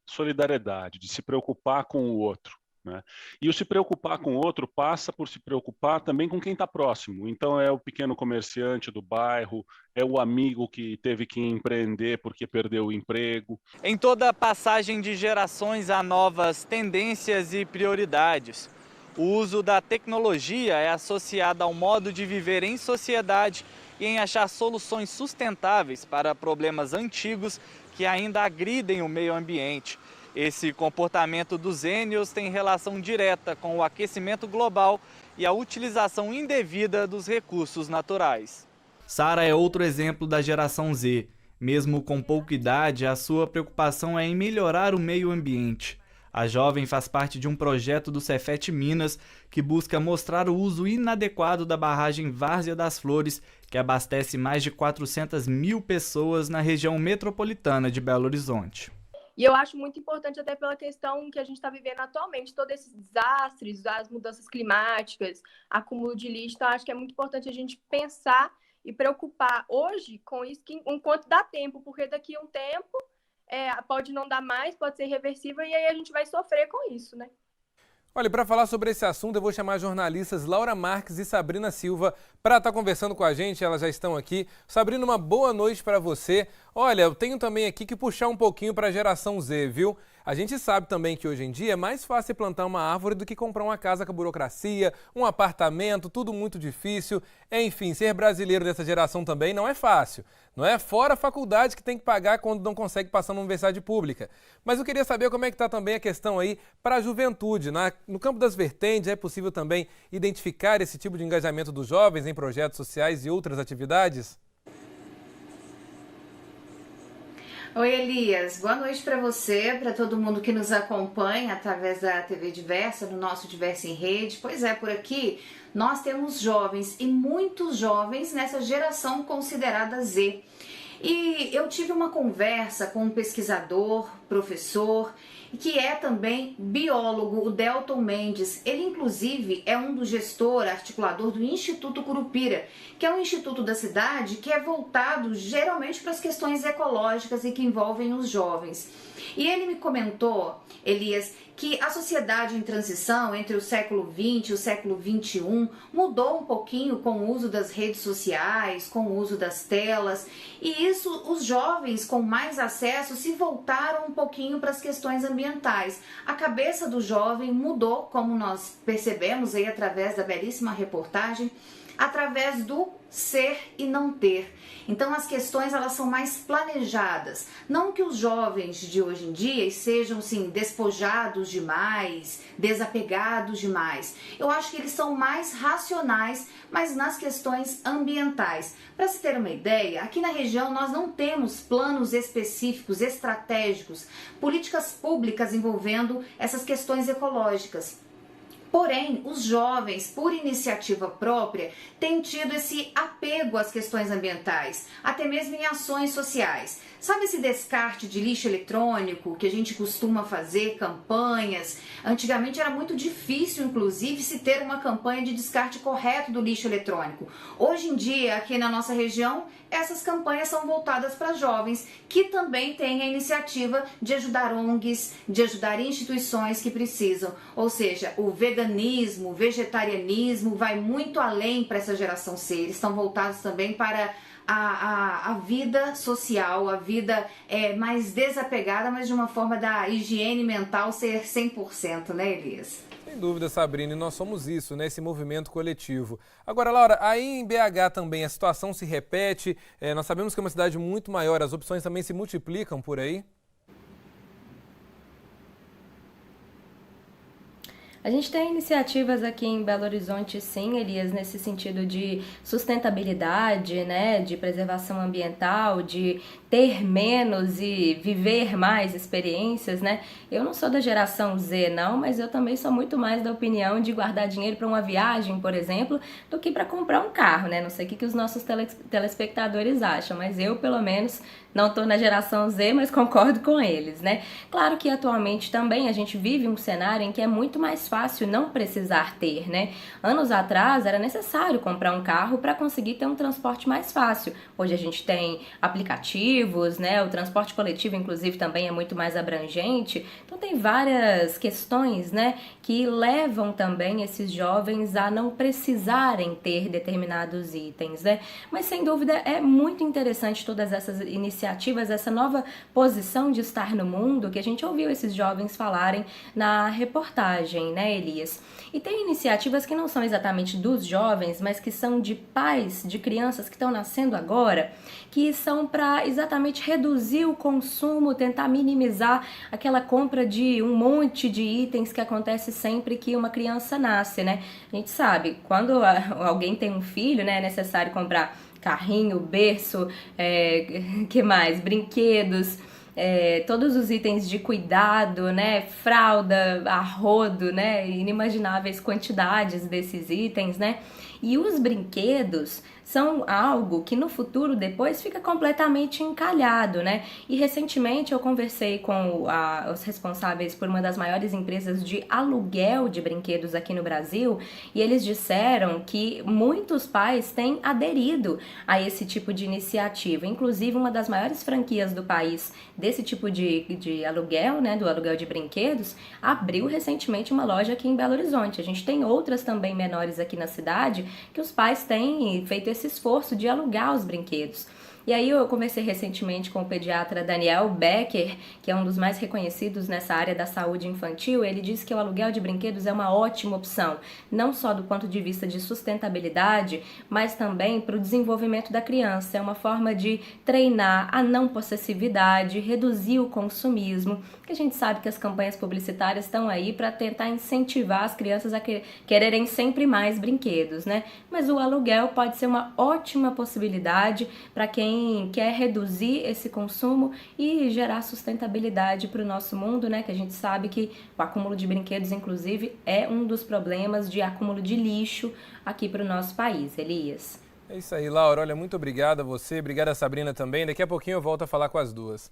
solidariedade, de se preocupar com o outro, né? E o se preocupar com o outro passa por se preocupar também com quem está próximo. Então é o pequeno comerciante do bairro, é o amigo que teve que empreender porque perdeu o emprego. Em toda passagem de gerações há novas tendências e prioridades. O uso da tecnologia é associado ao modo de viver em sociedade e em achar soluções sustentáveis para problemas antigos que ainda agridem o meio ambiente. Esse comportamento dos Zênios tem relação direta com o aquecimento global e a utilização indevida dos recursos naturais. Sara é outro exemplo da Geração Z. Mesmo com pouca idade, a sua preocupação é em melhorar o meio ambiente. A jovem faz parte de um projeto do Cefet Minas que busca mostrar o uso inadequado da barragem Várzea das Flores, que abastece mais de 400 mil pessoas na região metropolitana de Belo Horizonte. E eu acho muito importante até pela questão que a gente está vivendo atualmente, todos esses desastres, as mudanças climáticas, acúmulo de lixo. Então, acho que é muito importante a gente pensar e preocupar hoje com isso, enquanto dá tempo, porque daqui a um tempo pode não dar mais, pode ser irreversível, e aí a gente vai sofrer com isso, né? Olha, para falar sobre esse assunto, eu vou chamar as jornalistas Laura Marques e Sabrina Silva para estar conversando com a gente, elas já estão aqui. Sabrina, uma boa noite para você. Olha, eu tenho também aqui que puxar um pouquinho para a Geração Z, viu? A gente sabe também que hoje em dia é mais fácil plantar uma árvore do que comprar uma casa com burocracia, um apartamento, tudo muito difícil. Enfim, ser brasileiro dessa geração também não é fácil. Não é? Fora a faculdade que tem que pagar quando não consegue passar numa universidade pública. Mas eu queria saber como é que está também a questão aí para a juventude. No campo das vertentes, é possível também identificar esse tipo de engajamento dos jovens em projetos sociais e outras atividades? Oi, Elias. Boa noite para você, para todo mundo que nos acompanha através da TV Diversa, no nosso Diversa em Rede. Pois é, por aqui nós temos jovens e muitos jovens nessa geração considerada Z. E eu tive uma conversa com um pesquisador, professor, que é também biólogo, o Delton Mendes. Ele, inclusive, é um dos gestores, articulador do Instituto Curupira, que é um instituto da cidade que é voltado geralmente para as questões ecológicas e que envolvem os jovens. E ele me comentou, Elias, que a sociedade em transição entre o século XX e o século XXI mudou um pouquinho com o uso das redes sociais, com o uso das telas, e isso os jovens com mais acesso se voltaram um pouquinho para as questões ambientais. A cabeça do jovem mudou, como nós percebemos aí através da belíssima reportagem, através do ser e não ter. Então as questões elas são mais planejadas. Não que os jovens de hoje em dia sejam assim, despojados demais, desapegados demais. Eu acho que eles são mais racionais, mas nas questões ambientais. Para se ter uma ideia, aqui na região nós não temos planos específicos, estratégicos, políticas públicas envolvendo essas questões ecológicas. Porém, os jovens, por iniciativa própria, têm tido esse apego às questões ambientais, até mesmo em ações sociais. Sabe esse descarte de lixo eletrônico que a gente costuma fazer, campanhas? Antigamente era muito difícil, inclusive, se ter uma campanha de descarte correto do lixo eletrônico. Hoje em dia, aqui na nossa região, essas campanhas são voltadas para jovens que também têm a iniciativa de ajudar ONGs, de ajudar instituições que precisam. Ou seja, o veganismo, o vegetarianismo vai muito além para essa geração C. Eles estão voltados também para a vida social, a vida mais desapegada, mas de uma forma da higiene mental ser 100%, né, Elias? Sem dúvida, Sabrina, e nós somos isso, né, esse movimento coletivo. Agora, Laura, aí em BH também a situação se repete, nós sabemos que é uma cidade muito maior, as opções também se multiplicam por aí? A gente tem iniciativas aqui em Belo Horizonte, sim, Elias, nesse sentido de sustentabilidade, né, de preservação ambiental, de ter menos e viver mais experiências, né? Eu não sou da geração Z, não, mas eu também sou muito mais da opinião de guardar dinheiro para uma viagem, por exemplo, do que para comprar um carro, né? Não sei o que os nossos telespectadores acham, mas eu, pelo menos, não estou na geração Z, mas concordo com eles, né? Claro que atualmente também a gente vive um cenário em que é muito mais fácil não precisar ter, né? Anos atrás era necessário comprar um carro para conseguir ter um transporte mais fácil. Hoje a gente tem aplicativos, né? O transporte coletivo, inclusive, também é muito mais abrangente. Então tem várias questões, né, que levam também esses jovens a não precisarem ter determinados itens, né? Mas sem dúvida é muito interessante todas essas iniciativas, essa nova posição de estar no mundo que a gente ouviu esses jovens falarem na reportagem, né, Elias? E tem iniciativas que não são exatamente dos jovens, mas que são de pais de crianças que estão nascendo agora, que são para exatamente reduzir o consumo, tentar minimizar aquela compra de um monte de itens que acontece sempre que uma criança nasce, né? A gente sabe, quando alguém tem um filho, né, é necessário comprar carrinho, berço, que mais? Brinquedos, todos os itens de cuidado, né? Fralda, arrodo, né? Inimagináveis quantidades desses itens, né? E os brinquedos são algo que no futuro depois fica completamente encalhado, né? E recentemente eu conversei com os responsáveis por uma das maiores empresas de aluguel de brinquedos aqui no Brasil e eles disseram que muitos pais têm aderido a esse tipo de iniciativa. Inclusive uma das maiores franquias do país desse tipo de aluguel, né? Do aluguel de brinquedos, abriu recentemente uma loja aqui em Belo Horizonte. A gente tem outras também menores aqui na cidade que os pais têm feito esse esforço de alugar os brinquedos. E aí eu conversei recentemente com o pediatra Daniel Becker, que é um dos mais reconhecidos nessa área da saúde infantil. Ele disse que o aluguel de brinquedos é uma ótima opção, não só do ponto de vista de sustentabilidade, mas também para o desenvolvimento da criança. É uma forma de treinar a não possessividade, reduzir o consumismo, que a gente sabe que as campanhas publicitárias estão aí para tentar incentivar as crianças a quererem sempre mais brinquedos, né? Mas o aluguel pode ser uma ótima possibilidade para quem quer reduzir esse consumo e gerar sustentabilidade para o nosso mundo, né? Que a gente sabe que o acúmulo de brinquedos, inclusive, é um dos problemas de acúmulo de lixo aqui para o nosso país. Elias. É isso aí, Laura. Olha, muito obrigada a você, obrigada a Sabrina também. Daqui a pouquinho eu volto a falar com as duas.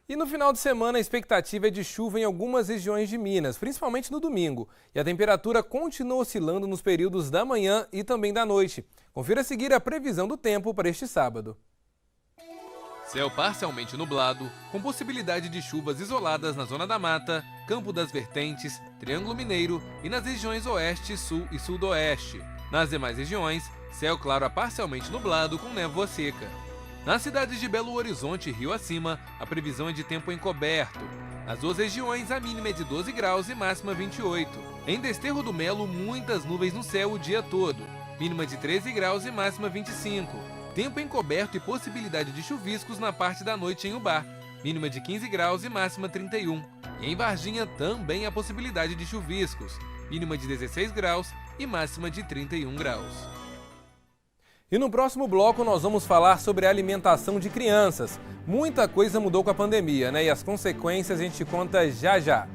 E no final de semana a expectativa é de chuva em algumas regiões de Minas, principalmente no domingo. E a temperatura continua oscilando nos períodos da manhã e também da noite. Confira a seguir a previsão do tempo para este sábado. Céu parcialmente nublado, com possibilidade de chuvas isoladas na Zona da Mata, Campo das Vertentes, Triângulo Mineiro e nas regiões Oeste, Sul e Sudoeste. Nas demais regiões, céu claro a parcialmente nublado com névoa seca. Nas cidades de Belo Horizonte e Rio Acima, a previsão é de tempo encoberto. Nas duas regiões, a mínima é de 12 graus e máxima 28. Em Desterro do Melo, muitas nuvens no céu o dia todo. mínima de 13 graus e máxima 25. Tempo encoberto e possibilidade de chuviscos na parte da noite em Ubá, mínima de 15 graus e máxima 31. E em Varginha também há possibilidade de chuviscos, mínima de 16 graus e máxima de 31 graus. E no próximo bloco nós vamos falar sobre a alimentação de crianças. Muita coisa mudou com a pandemia, né? E as consequências a gente conta já já.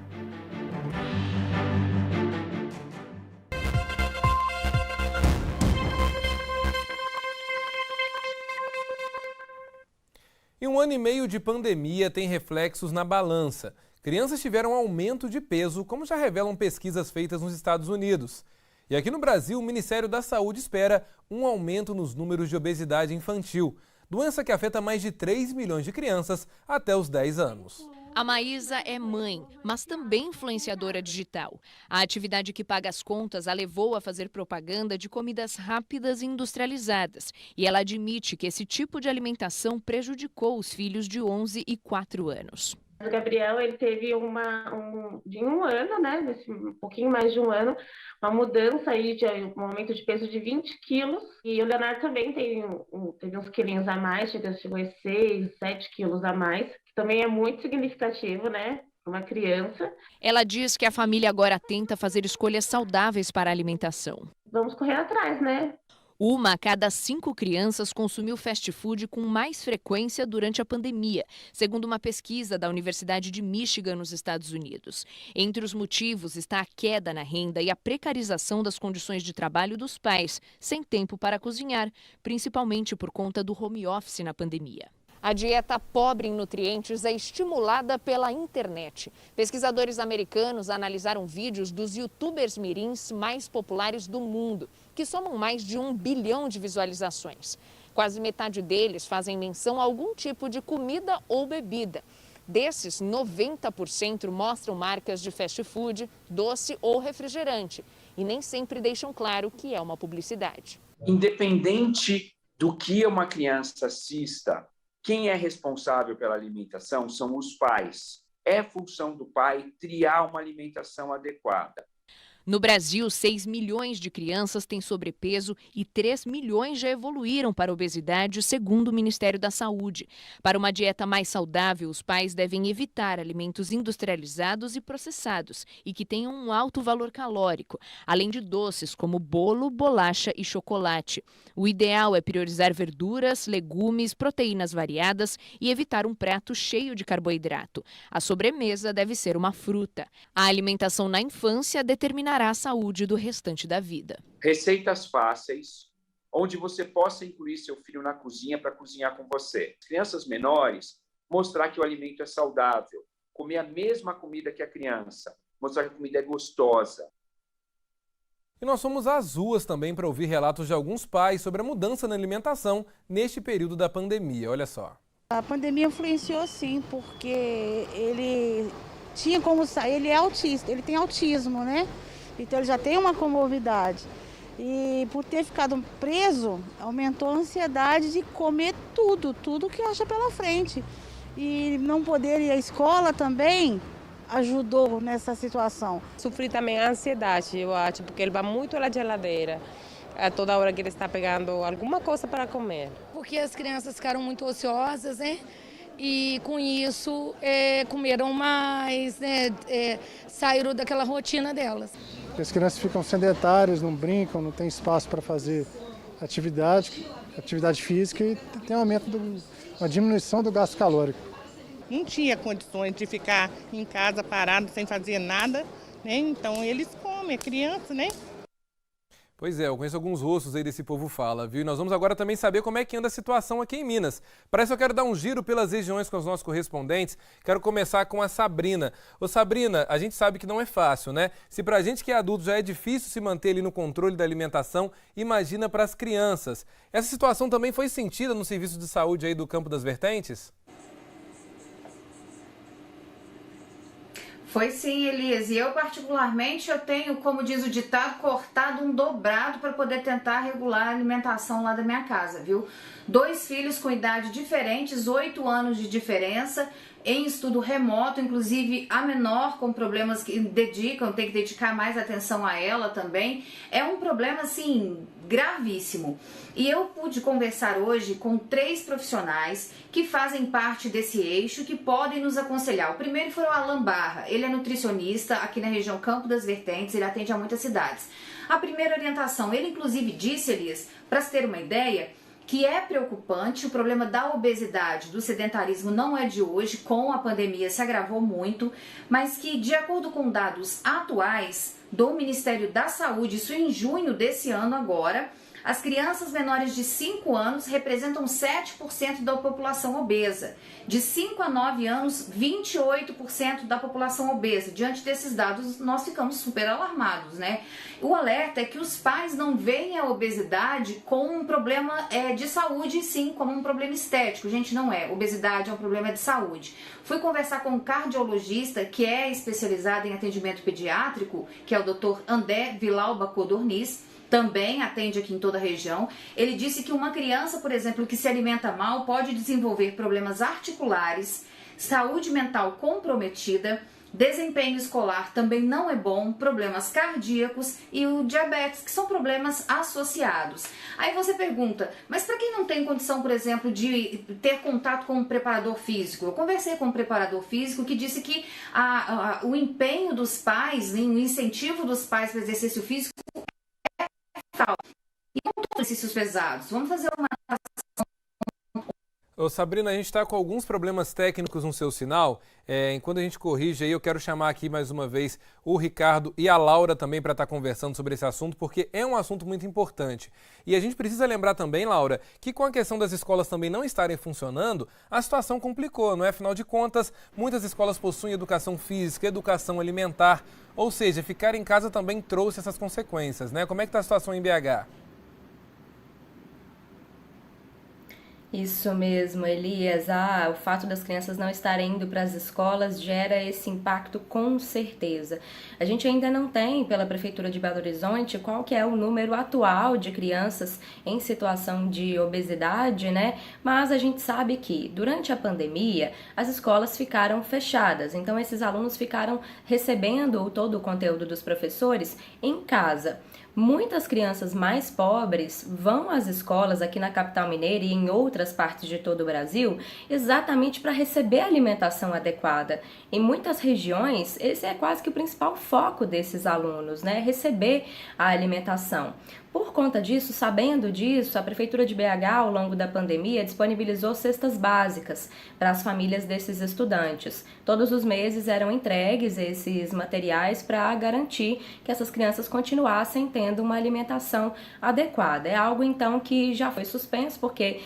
E 1 ano e meio de pandemia tem reflexos na balança. Crianças tiveram aumento de peso, como já revelam pesquisas feitas nos Estados Unidos. E aqui no Brasil, o Ministério da Saúde espera um aumento nos números de obesidade infantil, doença que afeta mais de 3 milhões de crianças até os 10 anos. A Maísa é mãe, mas também influenciadora digital. A atividade que paga as contas a levou a fazer propaganda de comidas rápidas e industrializadas. E ela admite que esse tipo de alimentação prejudicou os filhos de 11 e 4 anos. O Gabriel, ele teve de um ano, né, um pouquinho mais de um ano, uma mudança aí de um aumento de peso de 20 quilos. E o Leonardo também teve uns quilinhos a mais, chegou a 6, 7 quilos a mais, que também é muito significativo, né, para uma criança. Ela diz que a família agora tenta fazer escolhas saudáveis para a alimentação. Vamos correr atrás, né? 1 a cada 5 crianças consumiu fast food com mais frequência durante a pandemia, segundo uma pesquisa da Universidade de Michigan, nos Estados Unidos. Entre os motivos está a queda na renda e a precarização das condições de trabalho dos pais, sem tempo para cozinhar, principalmente por conta do home office na pandemia. A dieta pobre em nutrientes é estimulada pela internet. Pesquisadores americanos analisaram vídeos dos youtubers mirins mais populares do mundo, que somam mais de 1 bilhão de visualizações. Quase metade deles fazem menção a algum tipo de comida ou bebida. Desses, 90% mostram marcas de fast food, doce ou refrigerante. E nem sempre deixam claro que é uma publicidade. Independente do que uma criança assista, quem é responsável pela alimentação são os pais. É função do pai triar uma alimentação adequada. No Brasil, 6 milhões de crianças têm sobrepeso e 3 milhões já evoluíram para a obesidade, segundo o Ministério da Saúde. Para uma dieta mais saudável, os pais devem evitar alimentos industrializados e processados e que tenham um alto valor calórico, além de doces como bolo, bolacha e chocolate. O ideal é priorizar verduras, legumes, proteínas variadas e evitar um prato cheio de carboidrato. A sobremesa deve ser uma fruta. A alimentação na infância determinará a saúde do restante da vida. Receitas fáceis, onde você possa incluir seu filho na cozinha para cozinhar com você. Crianças menores, mostrar que o alimento é saudável, comer a mesma comida que a criança, mostrar que a comida é gostosa. E nós fomos às ruas também para ouvir relatos de alguns pais sobre a mudança na alimentação neste período da pandemia. Olha só. A pandemia influenciou sim, porque ele tinha como sair, ele é autista, ele tem autismo, né? Então ele já tem uma comorbidade. E por ter ficado preso, aumentou a ansiedade de comer tudo que acha pela frente. E não poder ir à escola também ajudou nessa situação. Sofri também a ansiedade, eu acho, porque ele vai muito à geladeira. A toda hora que ele está pegando alguma coisa para comer. Porque as crianças ficaram muito ociosas, né? E com isso comeram mais, né? Saíram daquela rotina delas. As crianças ficam sedentárias, não brincam, não tem espaço para fazer atividade física e tem um aumento, uma diminuição do gasto calórico. Não tinha condições de ficar em casa parado sem fazer nada, né? Então eles comem, criança, né? Pois é, eu conheço alguns rostos aí desse povo fala, viu? E nós vamos agora também saber como é que anda a situação aqui em Minas. Para isso eu quero dar um giro pelas regiões com os nossos correspondentes. Quero começar com a Sabrina. Ô Sabrina, a gente sabe que não é fácil, né? Se pra gente que é adulto já é difícil se manter ali no controle da alimentação, imagina para as crianças. Essa situação também foi sentida no serviço de saúde aí do Campo das Vertentes? Foi sim, Elias. E eu, particularmente, eu tenho, como diz o ditado, cortado um dobrado para poder tentar regular a alimentação lá da minha casa, viu? 2 filhos com idade diferentes, 8 anos de diferença. em estudo remoto, inclusive a menor com problemas que tem que dedicar mais atenção a ela também. É um problema, assim, gravíssimo. E eu pude conversar hoje com 3 profissionais que fazem parte desse eixo, que podem nos aconselhar. O primeiro foi o Alan Barra, ele é nutricionista aqui na região Campo das Vertentes, ele atende a muitas cidades. A primeira orientação, ele inclusive disse, Elias, para se ter uma ideia, que é preocupante, o problema da obesidade, do sedentarismo não é de hoje, com a pandemia se agravou muito, mas que de acordo com dados atuais do Ministério da Saúde, isso em junho desse ano agora, as crianças menores de 5 anos representam 7% da população obesa. De 5 a 9 anos, 28% da população obesa. Diante desses dados, nós ficamos super alarmados, né? O alerta é que os pais não veem a obesidade como um problema de saúde, sim, como um problema estético. Gente, não é. Obesidade é um problema de saúde. Fui conversar com um cardiologista que é especializado em atendimento pediátrico, que é o Dr. André Vilauba Codorniz, também atende aqui em toda a região. Ele disse que uma criança, por exemplo, que se alimenta mal pode desenvolver problemas articulares, saúde mental comprometida, desempenho escolar também não é bom, problemas cardíacos e o diabetes, que são problemas associados. Aí você pergunta, mas para quem não tem condição, por exemplo, de ter contato com um preparador físico? Eu conversei com um preparador físico que disse que o empenho dos pais, o incentivo dos pais para exercício físico e com todos os exercícios pesados. Vamos fazer uma... Ô Sabrina, a gente está com alguns problemas técnicos no seu sinal. Enquanto a gente corrige aí, eu quero chamar aqui mais uma vez o Ricardo e a Laura também para estar conversando sobre esse assunto, porque é um assunto muito importante. E a gente precisa lembrar também, Laura, que com a questão das escolas também não estarem funcionando, a situação complicou, não é? Afinal de contas, muitas escolas possuem educação física, educação alimentar, ou seja, ficar em casa também trouxe essas consequências, né? Como é que está a situação em BH? Isso mesmo, Elias. O fato das crianças não estarem indo para as escolas gera esse impacto com certeza. A gente ainda não tem, pela Prefeitura de Belo Horizonte, qual que é o número atual de crianças em situação de obesidade, né? Mas a gente sabe que, durante a pandemia, as escolas ficaram fechadas. Então, esses alunos ficaram recebendo todo o conteúdo dos professores em casa. Muitas crianças mais pobres vão às escolas aqui na capital mineira e em outras partes de todo o Brasil exatamente para receber alimentação adequada. Em muitas regiões, esse é quase que o principal foco desses alunos, né? Receber a alimentação. Por conta disso, sabendo disso, a Prefeitura de BH, ao longo da pandemia, disponibilizou cestas básicas para as famílias desses estudantes. Todos os meses eram entregues esses materiais para garantir que essas crianças continuassem tendo uma alimentação adequada. É algo, então, que já foi suspenso, porque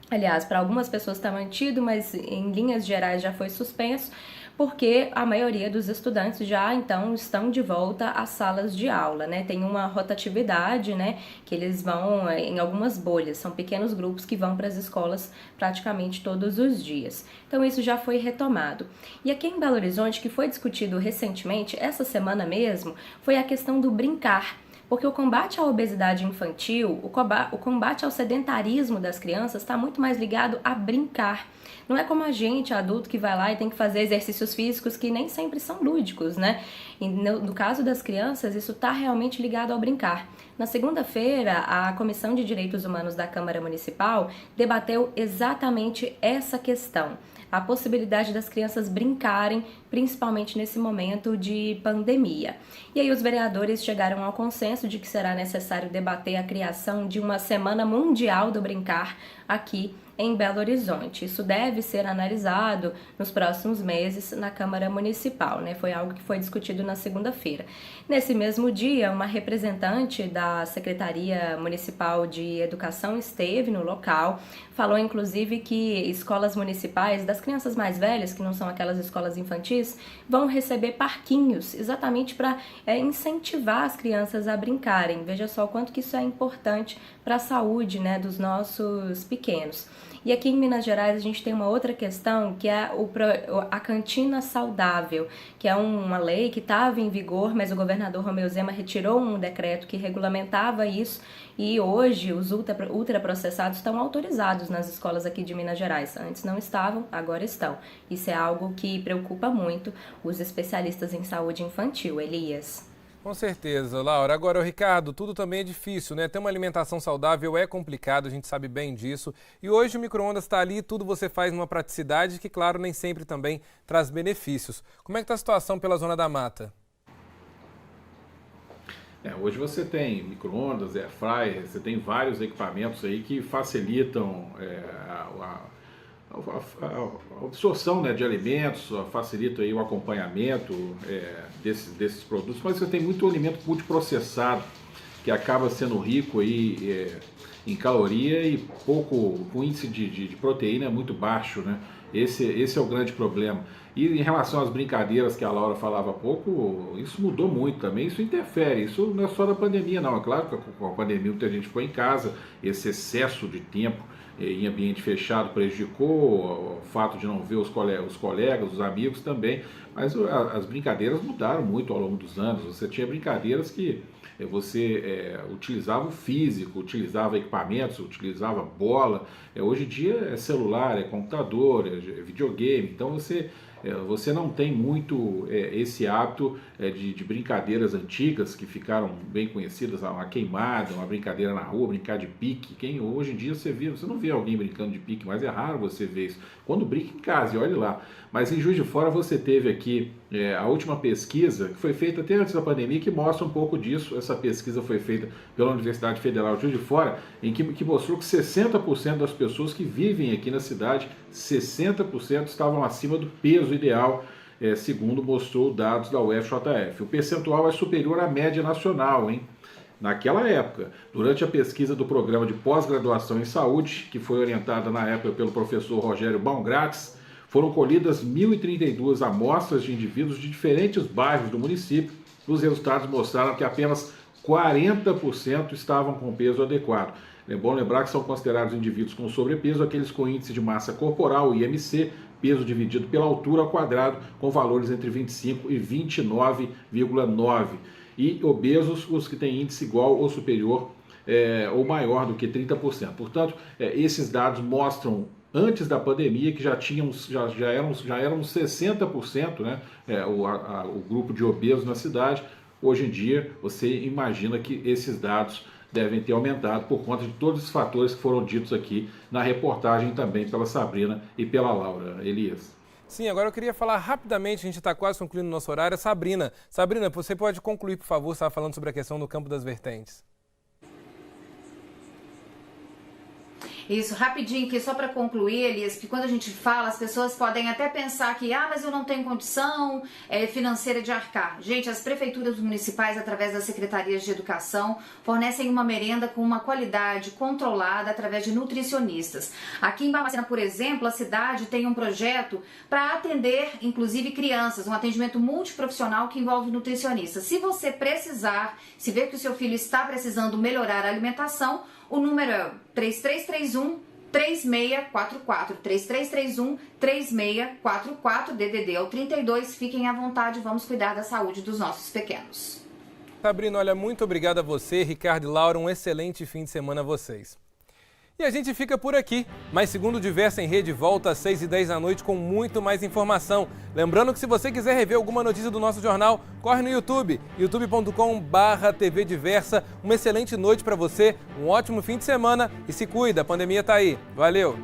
aliás, para algumas pessoas está mantido, mas em linhas gerais já foi suspenso, porque a maioria dos estudantes já, então, estão de volta às salas de aula, né? Tem uma rotatividade, né? Que eles vão em algumas bolhas, são pequenos grupos que vão para as escolas praticamente todos os dias. Então, isso já foi retomado. E aqui em Belo Horizonte, que foi discutido recentemente, essa semana mesmo, foi a questão do brincar. Porque o combate à obesidade infantil, o combate ao sedentarismo das crianças está muito mais ligado a brincar. Não é como a gente, adulto, que vai lá e tem que fazer exercícios físicos que nem sempre são lúdicos, né? E no caso das crianças, isso está realmente ligado ao brincar. Na segunda-feira, a Comissão de Direitos Humanos da Câmara Municipal debateu exatamente essa questão. A possibilidade das crianças brincarem, principalmente nesse momento de pandemia. E aí os vereadores chegaram ao consenso de que será necessário debater a criação de uma Semana Mundial do Brincar aqui em Belo Horizonte. Isso deve ser analisado nos próximos meses na Câmara Municipal, né? Foi algo que foi discutido na segunda-feira. Nesse mesmo dia, uma representante da Secretaria Municipal de Educação esteve no local, falou inclusive que escolas municipais das crianças mais velhas, que não são aquelas escolas infantis, vão receber parquinhos, exatamente para incentivar as crianças a brincarem. Veja só o quanto que isso é importante para a saúde, né, dos nossos pequenos. E aqui em Minas Gerais a gente tem uma outra questão, que é a cantina saudável, que é uma lei que estava em vigor, mas o governador Romeu Zema retirou um decreto que regulamentava isso, e hoje os ultraprocessados estão autorizados nas escolas aqui de Minas Gerais. Antes não estavam, agora estão. Isso é algo que preocupa muito os especialistas em saúde infantil. Elias. Com certeza, Laura. Agora, Ricardo, tudo também é difícil, né? Ter uma alimentação saudável é complicado, a gente sabe bem disso. E hoje o micro-ondas está ali, tudo você faz numa praticidade que, claro, nem sempre também traz benefícios. Como é que está a situação pela Zona da Mata? Hoje você tem micro-ondas, air fryer, você tem vários equipamentos aí que facilitam a absorção, né, de alimentos, facilita aí o acompanhamento desses produtos, mas você tem muito alimento multiprocessado que acaba sendo rico aí, em caloria e pouco, com índice de proteína muito baixo, né? Esse é o grande problema. E em relação às brincadeiras que a Laura falava há pouco, isso mudou muito também, isso interfere, isso não é só da pandemia não, é claro que com a pandemia muita gente ficou em casa, esse excesso de tempo em ambiente fechado prejudicou, o fato de não ver os colegas, os amigos também, mas as brincadeiras mudaram muito ao longo dos anos. Você tinha brincadeiras que você utilizava o físico, utilizava equipamentos, utilizava bola. Hoje em dia é celular, é computador, é videogame, então você não tem muito esse hábito de brincadeiras antigas que ficaram bem conhecidas, uma queimada, uma brincadeira na rua, brincar de pique. Hoje em dia você não vê alguém brincando de pique, mas é raro você ver isso. Quando brinca em casa, e olha lá. Mas em Juiz de Fora você teve aqui a última pesquisa, que foi feita até antes da pandemia, que mostra um pouco disso. Essa pesquisa foi feita pela Universidade Federal de Juiz de Fora, em que mostrou que 60% das pessoas que vivem aqui na cidade, 60% estavam acima do peso ideal, segundo mostrou dados da UFJF. O percentual é superior à média nacional, hein? Naquela época, durante a pesquisa do Programa de Pós-Graduação em Saúde, que foi orientada na época pelo professor Rogério Baumgratz, foram colhidas 1.032 amostras de indivíduos de diferentes bairros do município. Os resultados mostraram que apenas 40% estavam com peso adequado. É bom lembrar que são considerados indivíduos com sobrepeso aqueles com índice de massa corporal, IMC, peso dividido pela altura ao quadrado, com valores entre 25 e 29,9. E obesos, os que têm índice igual ou superior ou maior do que 30%. Portanto, esses dados mostram, antes da pandemia, que já eram 60%, né, o grupo de obesos na cidade. Hoje em dia, você imagina que esses dados devem ter aumentado por conta de todos os fatores que foram ditos aqui na reportagem também pela Sabrina e pela Laura. Elias. Sim, agora eu queria falar rapidamente, a gente está quase concluindo o nosso horário. Sabrina, você pode concluir, por favor, você estava falando sobre a questão do Campo das Vertentes. Isso, rapidinho aqui, só para concluir, Elias, que quando a gente fala, as pessoas podem até pensar que, mas eu não tenho condição financeira de arcar. Gente, as prefeituras municipais, através das secretarias de educação, fornecem uma merenda com uma qualidade controlada através de nutricionistas. Aqui em Barbacena, por exemplo, a cidade tem um projeto para atender, inclusive, crianças, um atendimento multiprofissional que envolve nutricionistas. Se você precisar, se ver que o seu filho está precisando melhorar a alimentação, o número é 3331-3644, 3331-3644, DDD é o 32, fiquem à vontade, vamos cuidar da saúde dos nossos pequenos. Sabrina, olha, muito obrigado a você, Ricardo e Laura, um excelente fim de semana a vocês. E a gente fica por aqui, mas segundo o Diversa em Rede volta às 6h10 da noite com muito mais informação. Lembrando que se você quiser rever alguma notícia do nosso jornal, corre no YouTube, youtube.com/TV Diversa. Uma excelente noite para você, um ótimo fim de semana e se cuida, a pandemia tá aí. Valeu!